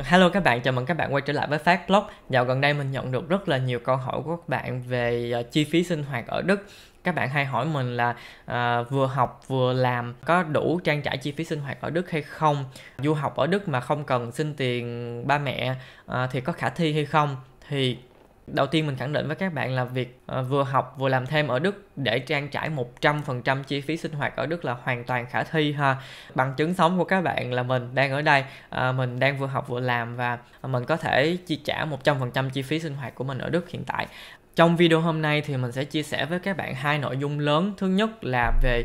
Hello các bạn, chào mừng các bạn quay trở lại với Phát Vlog. Dạo gần đây mình nhận được rất là nhiều câu hỏi của các bạn về chi phí sinh hoạt ở Đức. Các bạn hay hỏi mình là vừa học vừa làm có đủ trang trải chi phí sinh hoạt ở Đức hay không? Du học ở Đức mà không cần xin tiền ba mẹ thì có khả thi hay không? Thì đầu tiên mình khẳng định với các bạn là việc vừa học vừa làm thêm ở Đức để trang trải 100% chi phí sinh hoạt ở Đức là hoàn toàn khả thi ha. Bằng chứng sống của các bạn là mình đang ở đây, mình đang vừa học vừa làm và mình có thể chi trả 100% chi phí sinh hoạt của mình ở Đức hiện tại. Trong video hôm nay thì mình sẽ chia sẻ với các bạn hai nội dung lớn. Thứ nhất là về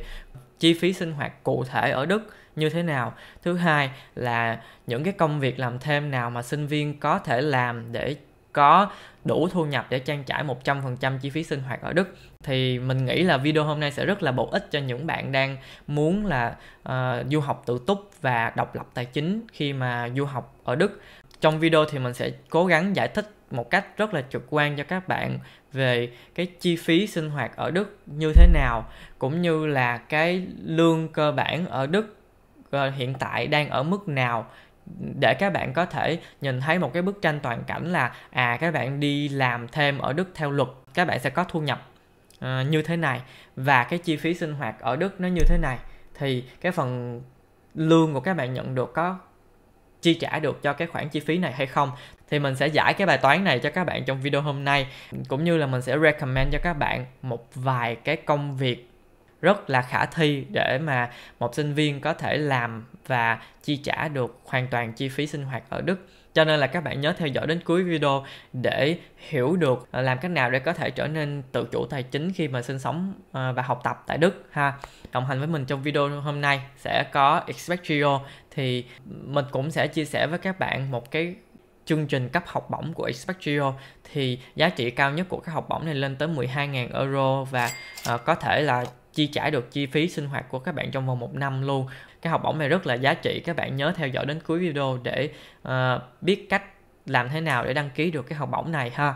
chi phí sinh hoạt cụ thể ở Đức như thế nào. Thứ hai là những cái công việc làm thêm nào mà sinh viên có thể làm để có đủ thu nhập để trang trải 100% chi phí sinh hoạt ở Đức. Thì mình nghĩ là video hôm nay sẽ rất là bổ ích cho những bạn đang muốn là du học tự túc và độc lập tài chính khi mà du học ở Đức. Trong video thì mình sẽ cố gắng giải thích một cách rất là trực quan cho các bạn về cái chi phí sinh hoạt ở Đức như thế nào, cũng như là cái lương cơ bản ở Đức hiện tại đang ở mức nào, để các bạn có thể nhìn thấy một cái bức tranh toàn cảnh là các bạn đi làm thêm ở Đức theo luật các bạn sẽ có thu nhập như thế này, và cái chi phí sinh hoạt ở Đức nó như thế này, thì cái phần lương của các bạn nhận được có chi trả được cho cái khoản chi phí này hay không. Thì mình sẽ giải cái bài toán này cho các bạn trong video hôm nay, cũng như là mình sẽ recommend cho các bạn một vài cái công việc rất là khả thi để mà một sinh viên có thể làm và chi trả được hoàn toàn chi phí sinh hoạt ở Đức. Cho nên là các bạn nhớ theo dõi đến cuối video để hiểu được làm cách nào để có thể trở nên tự chủ tài chính khi mà sinh sống và học tập tại Đức ha. Đồng hành với mình trong video hôm nay sẽ có Expectrio, thì mình cũng sẽ chia sẻ với các bạn một cái chương trình cấp học bổng của Expectrio. Thì giá trị cao nhất của các học bổng này lên tới 12.000 euro và có thể là chi trả được chi phí sinh hoạt của các bạn trong vòng 1 năm luôn. Cái học bổng này rất là giá trị, các bạn nhớ theo dõi đến cuối video để biết cách làm thế nào để đăng ký được cái học bổng này ha.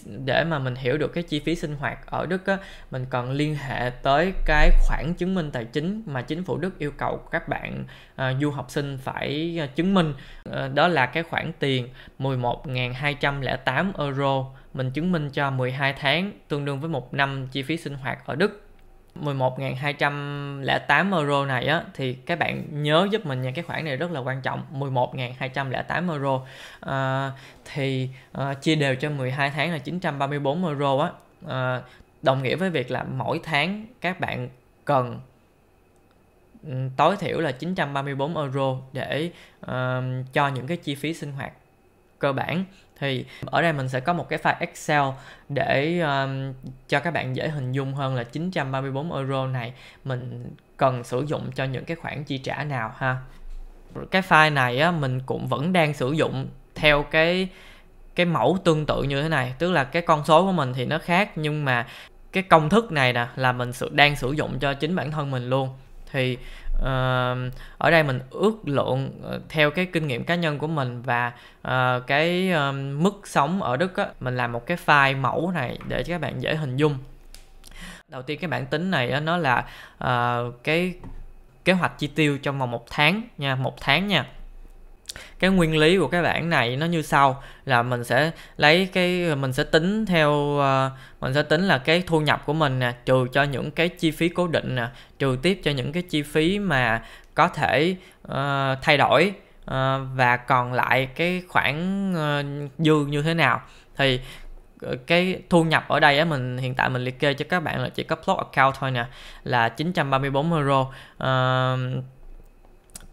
Để mà mình hiểu được cái chi phí sinh hoạt ở Đức á, mình cần liên hệ tới cái khoản chứng minh tài chính mà chính phủ Đức yêu cầu các bạn du học sinh phải chứng minh. Đó là cái khoản tiền 11.208 euro mình chứng minh cho 12 tháng, tương đương với 1 năm chi phí sinh hoạt ở Đức. 11.208 euro này á, thì các bạn nhớ giúp mình nha, cái khoản này rất là quan trọng. 11.208 euro chia đều cho 12 tháng là 934 euro á, đồng nghĩa với việc là mỗi tháng các bạn cần tối thiểu là 934 euro để cho những cái chi phí sinh hoạt cơ bản. Thì ở đây mình sẽ có một cái file Excel để cho các bạn dễ hình dung hơn là 934 euro này mình cần sử dụng cho những cái khoản chi trả nào ha. Cái file này á, mình cũng vẫn đang sử dụng theo cái mẫu tương tự như thế này, tức là cái con số của mình thì nó khác, nhưng mà cái công thức này nè là mình đang sử dụng cho chính bản thân mình luôn. Thì ở đây mình ước lượng theo cái kinh nghiệm cá nhân của mình và cái mức sống ở Đức á, mình làm một cái file mẫu này để cho các bạn dễ hình dung. Đầu tiên cái bảng tính này á, nó là cái kế hoạch chi tiêu trong vòng 1 tháng nha, 1 tháng nha. Cái nguyên lý của cái bảng này nó như sau, là mình sẽ lấy mình sẽ tính là cái thu nhập của mình nè, trừ cho những cái chi phí cố định nè, trừ tiếp cho những cái chi phí mà có thể thay đổi, và còn lại cái khoản dư như thế nào. Thì cái thu nhập ở đây á, hiện tại mình liệt kê cho các bạn là chỉ có plot account thôi nè, là 934 euro.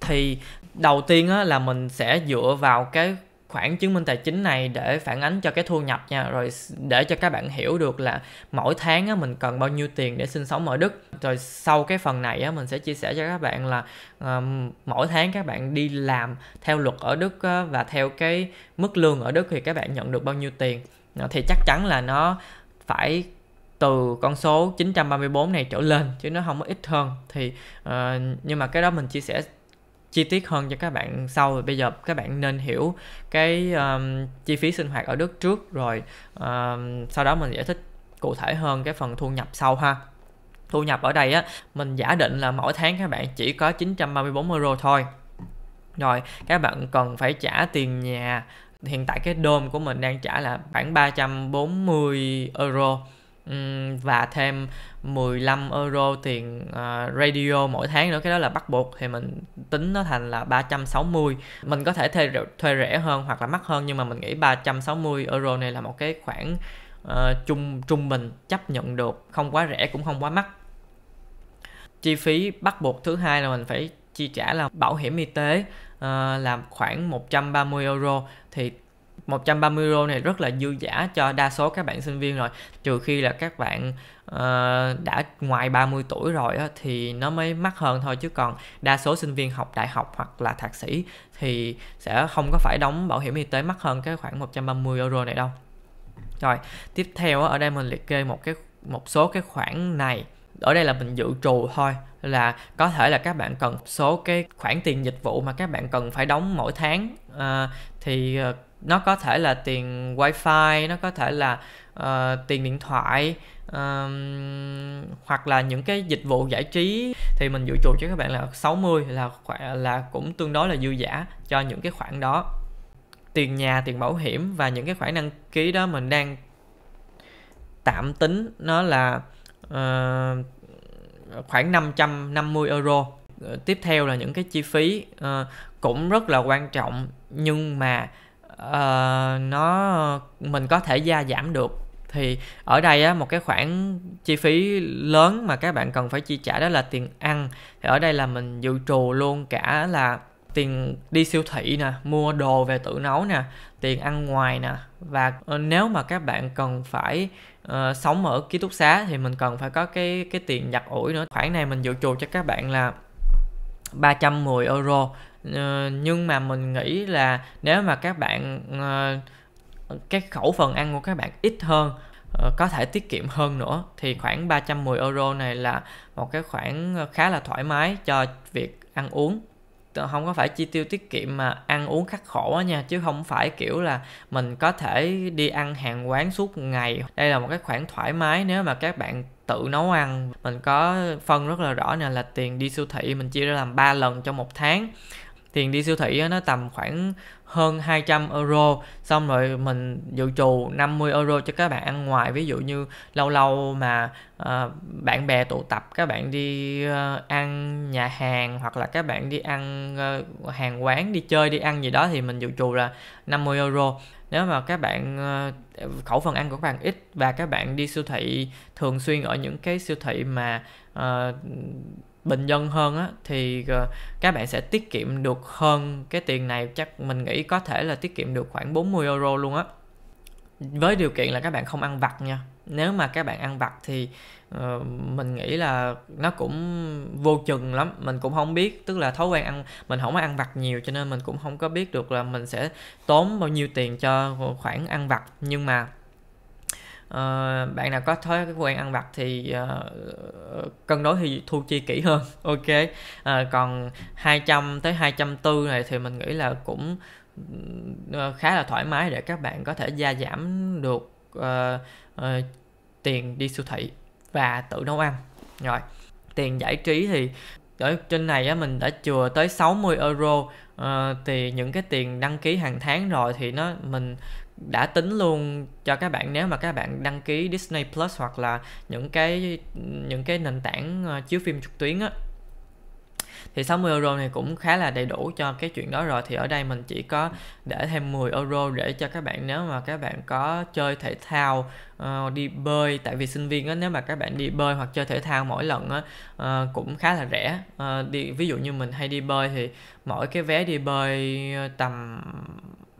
Thì đầu tiên á, là mình sẽ dựa vào cái khoản chứng minh tài chính này để phản ánh cho cái thu nhập nha, rồi để cho các bạn hiểu được là mỗi tháng á, mình cần bao nhiêu tiền để sinh sống ở Đức. Rồi sau cái phần này á, mình sẽ chia sẻ cho các bạn là mỗi tháng các bạn đi làm theo luật ở Đức á, và theo cái mức lương ở Đức thì các bạn nhận được bao nhiêu tiền. Thì chắc chắn là nó phải từ con số 934 này trở lên, chứ nó không có ít hơn. Thì nhưng mà cái đó mình chia sẻ chi tiết hơn cho các bạn sau. Rồi bây giờ các bạn nên hiểu cái chi phí sinh hoạt ở Đức trước, rồi sau đó mình giải thích cụ thể hơn cái phần thu nhập sau ha. Thu nhập ở đây á, mình giả định là mỗi tháng các bạn chỉ có 934 euro thôi. Rồi các bạn cần phải trả tiền nhà. Hiện tại cái dome của mình đang trả là khoảng 340 euro, và thêm 15 euro tiền radio mỗi tháng nữa. Cái đó là bắt buộc, thì mình tính nó thành là 360. Mình có thể thuê rẻ hơn hoặc là mắc hơn, nhưng mà mình nghĩ 360 euro này là một cái khoản trung bình chấp nhận được, không quá rẻ cũng không quá mắc. Chi phí bắt buộc thứ hai là mình phải chi trả là bảo hiểm y tế, là khoảng 130 euro. Thì 130 euro này rất là dư dả cho đa số các bạn sinh viên rồi, trừ khi là các bạn đã ngoài 30 tuổi rồi á, thì nó mới mắc hơn thôi, chứ còn đa số sinh viên học đại học hoặc là thạc sĩ thì sẽ không có phải đóng bảo hiểm y tế mắc hơn cái khoảng 130 euro này đâu. Rồi tiếp theo ở đây mình liệt kê một số cái khoản này. Ở đây là mình dự trù thôi, là có thể là các bạn cần một số cái khoản tiền dịch vụ mà các bạn cần phải đóng mỗi tháng. Thì nó có thể là tiền wifi, nó có thể là tiền điện thoại, hoặc là những cái dịch vụ giải trí. Thì mình dự trù cho các bạn là 60 là cũng tương đối là dư dả cho những cái khoản đó. Tiền nhà, tiền bảo hiểm và những cái khoản đăng ký đó mình đang tạm tính nó là khoảng 550 euro. Tiếp theo là những cái chi phí cũng rất là quan trọng, nhưng mà mình có thể gia giảm được. Thì ở đây á, một cái khoản chi phí lớn mà các bạn cần phải chi trả đó là tiền ăn. Thì ở đây là mình dự trù luôn cả là tiền đi siêu thị nè, mua đồ về tự nấu nè, tiền ăn ngoài nè, và nếu mà các bạn cần phải sống ở ký túc xá thì mình cần phải có cái tiền giặt ủi nữa. Khoản này mình dự trù cho các bạn là 310 euro. Nhưng mà mình nghĩ là nếu mà các bạn cái khẩu phần ăn của các bạn ít hơn, có thể tiết kiệm hơn nữa, thì khoảng 310 euro này là một cái khoản khá là thoải mái cho việc ăn uống. Không có phải chi tiêu tiết kiệm mà ăn uống khắc khổ á nha, chứ không phải kiểu là mình có thể đi ăn hàng quán suốt ngày. Đây là một cái khoản thoải mái nếu mà các bạn tự nấu ăn. Mình có phân rất là rõ nè, là tiền đi siêu thị mình chia ra làm 3 lần trong một tháng. Tiền đi siêu thị á, nó tầm khoảng hơn 200 euro. Xong rồi mình dự trù 50 euro cho các bạn ăn ngoài. Ví dụ như lâu lâu mà bạn bè tụ tập, các bạn đi ăn nhà hàng, hoặc là các bạn đi ăn hàng quán, đi chơi, đi ăn gì đó, thì mình dự trù là 50 euro. Nếu mà các bạn khẩu phần ăn của các bạn ít và các bạn đi siêu thị thường xuyên ở những cái siêu thị mà bình dân hơn á, thì các bạn sẽ tiết kiệm được hơn cái tiền này. Chắc mình nghĩ có thể là tiết kiệm được khoảng 40 euro luôn á, với điều kiện là các bạn không ăn vặt nha. Nếu mà các bạn ăn vặt thì mình nghĩ là nó cũng vô chừng lắm. Mình cũng không biết, tức là thói quen ăn, mình không có ăn vặt nhiều, cho nên mình cũng không có biết được là mình sẽ tốn bao nhiêu tiền cho khoản ăn vặt. Nhưng mà bạn nào có thói quen ăn vặt thì cân đối thì thu chi kỹ hơn. Ok. Còn 200 tới 240 này thì mình nghĩ là cũng khá là thoải mái để các bạn có thể gia giảm được tiền đi siêu thị và tự nấu ăn. Rồi, tiền giải trí thì ở trên này á, mình đã chừa tới 60 euro. Thì những cái tiền đăng ký hàng tháng rồi thì mình đã tính luôn cho các bạn. Nếu mà các bạn đăng ký Disney Plus hoặc là những cái nền tảng chiếu phim trực tuyến á, thì 60 euro này cũng khá là đầy đủ cho cái chuyện đó rồi. Thì ở đây mình chỉ có để thêm 10 euro để cho các bạn, nếu mà các bạn có chơi thể thao, đi bơi. Tại vì sinh viên á, nếu mà các bạn đi bơi hoặc chơi thể thao mỗi lần á, cũng khá là rẻ. Ví dụ như mình hay đi bơi thì mỗi cái vé đi bơi tầm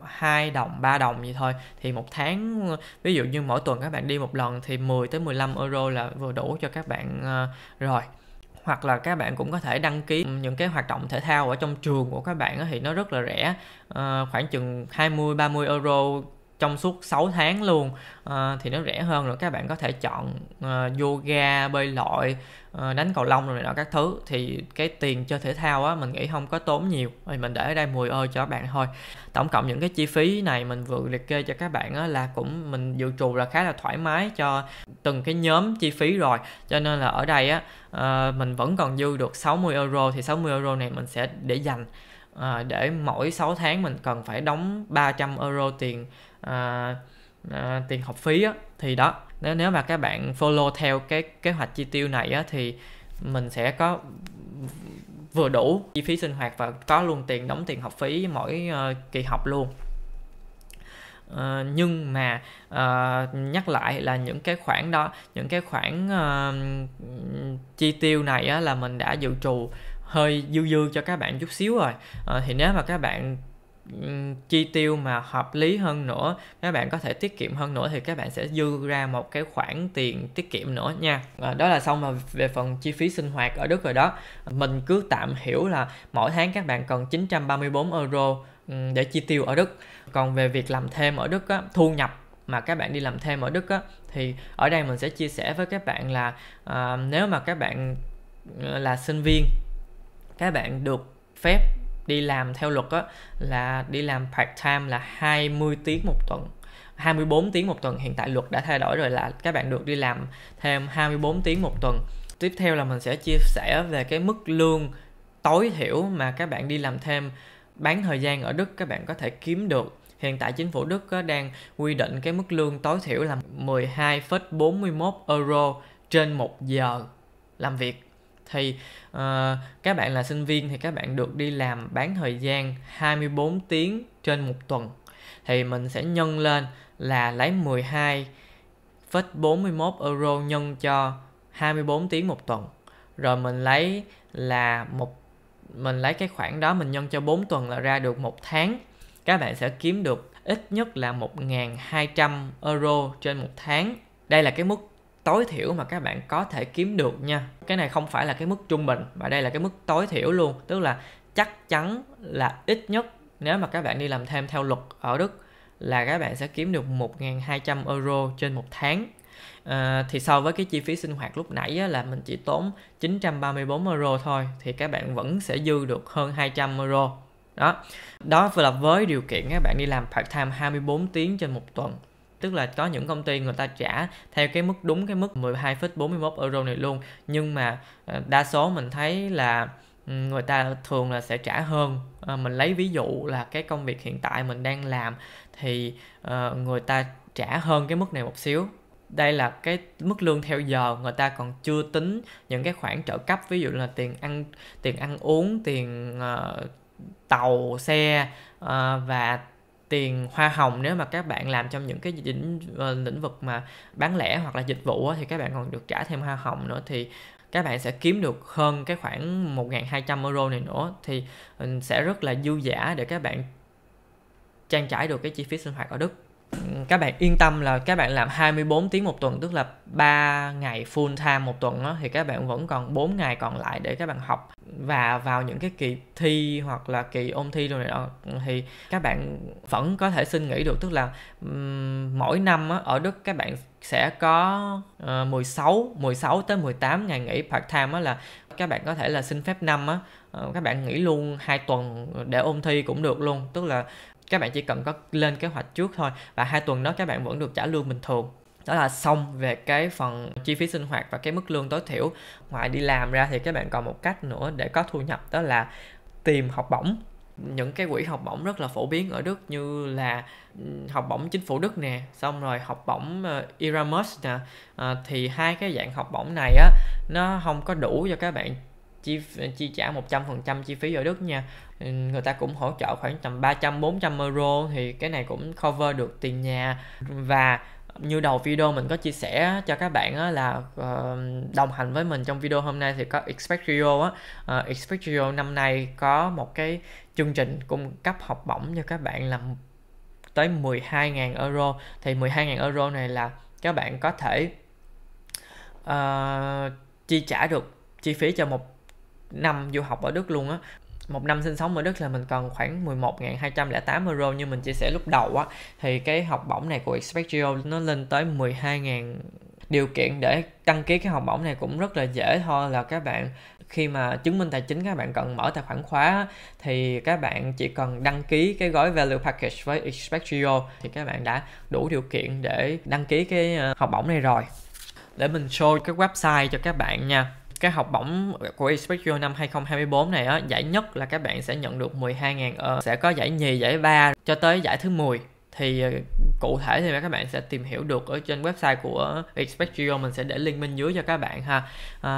2 đồng, 3 đồng gì thôi. Thì một tháng, ví dụ như mỗi tuần các bạn đi một lần thì 10 tới 15 euro là vừa đủ cho các bạn rồi. Hoặc là các bạn cũng có thể đăng ký những cái hoạt động thể thao ở trong trường của các bạn thì nó rất là rẻ, khoảng chừng 20-30 euro trong suốt 6 tháng luôn. Thì nó rẻ hơn. Rồi các bạn có thể chọn yoga, bơi lội, đánh cầu lông rồi này nọ các thứ. Thì cái tiền chơi thể thao á, mình nghĩ không có tốn nhiều. Thì mình để ở đây 10 euro cho các bạn thôi. Tổng cộng những cái chi phí này mình vừa liệt kê cho các bạn á, là cũng mình dự trù là khá là thoải mái cho từng cái nhóm chi phí rồi. Cho nên là ở đây á, mình vẫn còn dư được 60 euro. Thì 60 euro này mình sẽ để dành để mỗi 6 tháng mình cần phải đóng 300 euro tiền học phí á. Thì đó, nếu mà các bạn follow theo cái kế hoạch chi tiêu này á, thì mình sẽ có vừa đủ chi phí sinh hoạt và có luôn tiền đóng tiền học phí mỗi kỳ học luôn. Nhưng mà nhắc lại là những cái khoản đó, những cái khoản chi tiêu này á, là mình đã dự trù hơi dư cho các bạn chút xíu rồi. Thì nếu mà các bạn chi tiêu mà hợp lý hơn nữa, các bạn có thể tiết kiệm hơn nữa, thì các bạn sẽ dư ra một cái khoản tiền tiết kiệm nữa nha. Đó là xong về phần chi phí sinh hoạt ở Đức rồi đó. Mình cứ tạm hiểu là mỗi tháng các bạn cần 934 euro để chi tiêu ở Đức. Còn về việc làm thêm ở Đức á, thu nhập mà các bạn đi làm thêm ở Đức á, thì ở đây mình sẽ chia sẻ với các bạn là nếu mà các bạn là sinh viên, các bạn được phép đi làm theo luật á, là đi làm part time là 20 tiếng một tuần, 24 tiếng một tuần. Hiện tại luật đã thay đổi rồi, là các bạn được đi làm thêm 24 tiếng một tuần. Tiếp theo là mình sẽ chia sẻ về cái mức lương tối thiểu mà các bạn đi làm thêm bán thời gian ở Đức các bạn có thể kiếm được. Hiện tại chính phủ Đức đang quy định cái mức lương tối thiểu là 12,41 euro trên 1 giờ làm việc. Thì các bạn là sinh viên thì các bạn được đi làm bán thời gian 24 tiếng trên một tuần. Thì mình sẽ nhân lên là lấy 12,41 euro nhân cho 24 tiếng một tuần. Rồi mình lấy cái khoản đó mình nhân cho 4 tuần là ra được 1 tháng. Các bạn sẽ kiếm được ít nhất là 1.200 euro trên 1 tháng. Đây là cái mức tối thiểu mà các bạn có thể kiếm được nha. Cái này không phải là cái mức trung bình, mà đây là cái mức tối thiểu luôn. Tức là chắc chắn là ít nhất nếu mà các bạn đi làm thêm theo luật ở Đức là các bạn sẽ kiếm được 1.200 euro trên 1 tháng. Thì so với cái chi phí sinh hoạt lúc nãy á, là mình chỉ tốn 934 euro thôi, thì các bạn vẫn sẽ dư được hơn 200 euro. Đó là với điều kiện các bạn đi làm part time 24 tiếng trên một tuần. Tức là có những công ty người ta trả theo cái mức đúng cái mức 12,41 euro này luôn. Nhưng mà đa số mình thấy là người ta thường là sẽ trả hơn. Mình lấy ví dụ là cái công việc hiện tại mình đang làm thì người ta trả hơn cái mức này một xíu. Đây là cái mức lương theo giờ, người ta còn chưa tính những cái khoản trợ cấp, ví dụ là tiền ăn uống, tiền tàu xe và tiền hoa hồng. Nếu mà các bạn làm trong những cái lĩnh vực mà bán lẻ hoặc là dịch vụ thì các bạn còn được trả thêm hoa hồng nữa, thì các bạn sẽ kiếm được hơn cái khoảng 1.200 euro này nữa, thì sẽ rất là dư dả để các bạn trang trải được cái chi phí sinh hoạt ở Đức. Các bạn yên tâm là các bạn làm 24 tiếng một tuần, tức là 3 ngày full time một tuần đó, thì các bạn vẫn còn 4 ngày còn lại để các bạn học. Và vào những cái kỳ thi hoặc là kỳ ôn thi rồi này đó, thì các bạn vẫn có thể xin nghỉ được. Tức là mỗi năm á, ở Đức các bạn sẽ có 16 tới 18 ngày nghỉ part time á, là các bạn có thể là xin phép năm á, các bạn nghỉ luôn 2 tuần để ôn thi cũng được luôn. Tức là các bạn chỉ cần có lên kế hoạch trước thôi, và 2 tuần đó các bạn vẫn được trả lương bình thường. Đó là xong về cái phần chi phí sinh hoạt và cái mức lương tối thiểu. Ngoài đi làm ra thì các bạn còn một cách nữa để có thu nhập, đó là tìm học bổng. Những cái quỹ học bổng rất là phổ biến ở Đức, như là học bổng chính phủ Đức nè, xong rồi học bổng Erasmus nè. Thì hai cái dạng học bổng này á, nó không có đủ cho các bạn chi trả 100% chi phí ở Đức nha. Người ta cũng hỗ trợ khoảng tầm 300-400 euro, thì cái này cũng cover được tiền nhà. Và như đầu video mình có chia sẻ cho các bạn á, là đồng hành với mình trong video hôm nay thì có Expectrio á. Expectrio năm nay có một cái chương trình cung cấp học bổng cho các bạn là tới 12.000 euro. Thì 12.000 euro này là các bạn có thể chi trả được chi phí cho một năm du học ở Đức luôn á. Một năm sinh sống ở Đức là mình cần khoảng 11.208 euro như mình chia sẻ lúc đầu á, thì cái học bổng này của Expectrio nó lên tới 12.000. Điều kiện để đăng ký cái học bổng này cũng rất là dễ thôi, là các bạn khi mà chứng minh tài chính các bạn cần mở tài khoản khóa, thì các bạn chỉ cần đăng ký cái gói Value Package với Expectrio thì các bạn đã đủ điều kiện để đăng ký cái học bổng này rồi. Để mình show cái website cho các bạn nha. Cái học bổng của Expectio năm 2024 này á, giải nhất là các bạn sẽ nhận được 12.000 euro, sẽ có giải nhì, giải ba cho tới giải thứ 10. Thì cụ thể thì các bạn sẽ tìm hiểu được ở trên website của Expectio, mình sẽ để link bên dưới cho các bạn ha.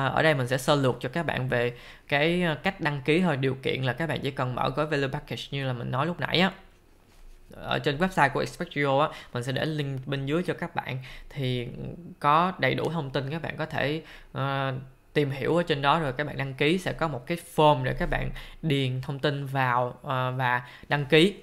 Ở đây mình sẽ sơ lược cho các bạn về cái cách đăng ký thôi. Điều kiện là các bạn chỉ cần mở gói value package như là mình nói lúc nãy á. Ở trên website của Expectio á, mình sẽ để link bên dưới cho các bạn, thì có đầy đủ thông tin, các bạn có thể tìm hiểu ở trên đó, rồi các bạn đăng ký. Sẽ có một cái form để các bạn điền thông tin vào và đăng ký.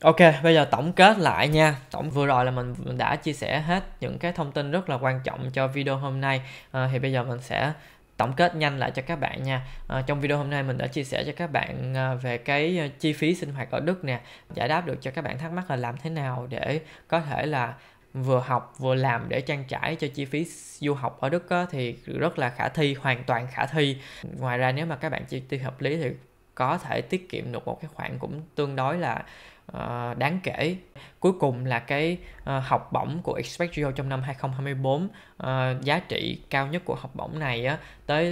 Ok, bây giờ tổng kết lại nha. Vừa rồi là mình đã chia sẻ hết những cái thông tin rất là quan trọng cho video hôm nay. Thì bây giờ mình sẽ tổng kết nhanh lại cho các bạn nha. Trong video hôm nay mình đã chia sẻ cho các bạn về cái chi phí sinh hoạt ở Đức nè, giải đáp được cho các bạn thắc mắc là làm thế nào để có thể là vừa học vừa làm để trang trải cho chi phí du học ở Đức á, thì rất là khả thi, hoàn toàn khả thi. Ngoài ra nếu mà các bạn chi tiêu hợp lý thì có thể tiết kiệm được một cái khoản cũng tương đối là đáng kể. Cuối cùng là cái học bổng của Expectio trong năm 2024. Giá trị cao nhất của học bổng này á,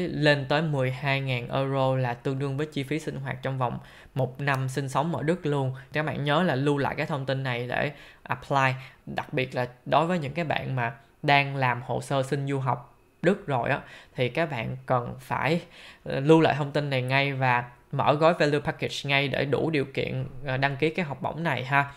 lên tới 12.000 euro, là tương đương với chi phí sinh hoạt trong vòng 1 năm sinh sống ở Đức luôn. Các bạn nhớ là lưu lại cái thông tin này để apply, đặc biệt là đối với những cái bạn mà đang làm hồ sơ xin du học Đức rồi á, thì các bạn cần phải lưu lại thông tin này ngay và mở gói value package ngay để đủ điều kiện đăng ký cái học bổng này ha.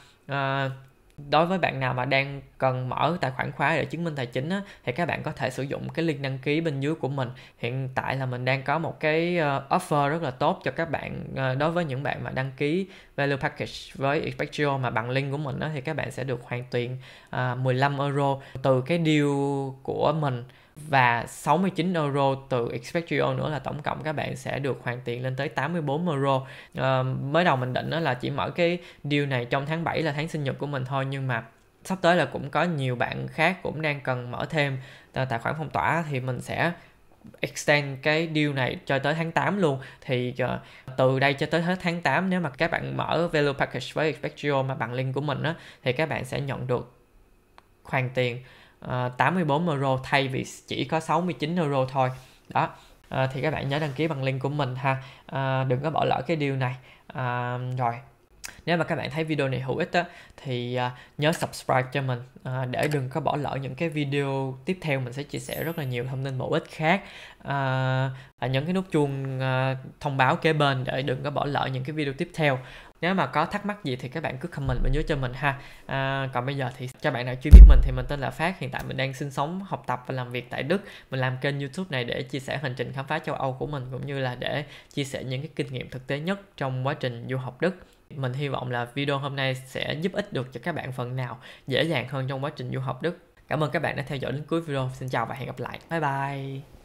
Đối với bạn nào mà đang cần mở tài khoản khóa để chứng minh tài chính á, thì các bạn có thể sử dụng cái link đăng ký bên dưới của mình. Hiện tại là mình đang có một cái offer rất là tốt cho các bạn. Đối với những bạn mà đăng ký value package với Expectio mà bằng link của mình á, thì các bạn sẽ được hoàn tiền 15 euro từ cái deal của mình, và 69 euro từ Expectio nữa, là tổng cộng các bạn sẽ được hoàn tiền lên tới 84 euro. Mới đầu mình định đó là chỉ mở cái deal này trong tháng 7 là tháng sinh nhật của mình thôi, nhưng mà sắp tới là cũng có nhiều bạn khác cũng đang cần mở thêm tài khoản phong tỏa, thì mình sẽ extend cái deal này cho tới tháng 8 luôn. Thì từ đây cho tới hết tháng 8, nếu mà các bạn mở value package với Expectio mà bằng link của mình á, thì các bạn sẽ nhận được hoàn tiền 84 euro thay vì chỉ có 69 euro thôi đó. Thì các bạn nhớ đăng ký bằng link của mình ha. Đừng có bỏ lỡ cái deal này. Rồi, nếu mà các bạn thấy video này hữu ích á, thì nhớ subscribe cho mình để đừng có bỏ lỡ những cái video tiếp theo. Mình sẽ chia sẻ rất là nhiều thông tin bổ ích khác. Nhấn cái nút chuông thông báo kế bên để đừng có bỏ lỡ những cái video tiếp theo. Nếu mà có thắc mắc gì thì các bạn cứ comment bên dưới cho mình ha. Còn bây giờ thì cho bạn nào chưa biết mình thì mình tên là Phát. Hiện tại mình đang sinh sống, học tập và làm việc tại Đức. Mình làm kênh YouTube này để chia sẻ hành trình khám phá châu Âu của mình, cũng như là để chia sẻ những cái kinh nghiệm thực tế nhất trong quá trình du học Đức. Mình hy vọng là video hôm nay sẽ giúp ích được cho các bạn phần nào dễ dàng hơn trong quá trình du học Đức. Cảm ơn các bạn đã theo dõi đến cuối video. Xin chào và hẹn gặp lại. Bye bye.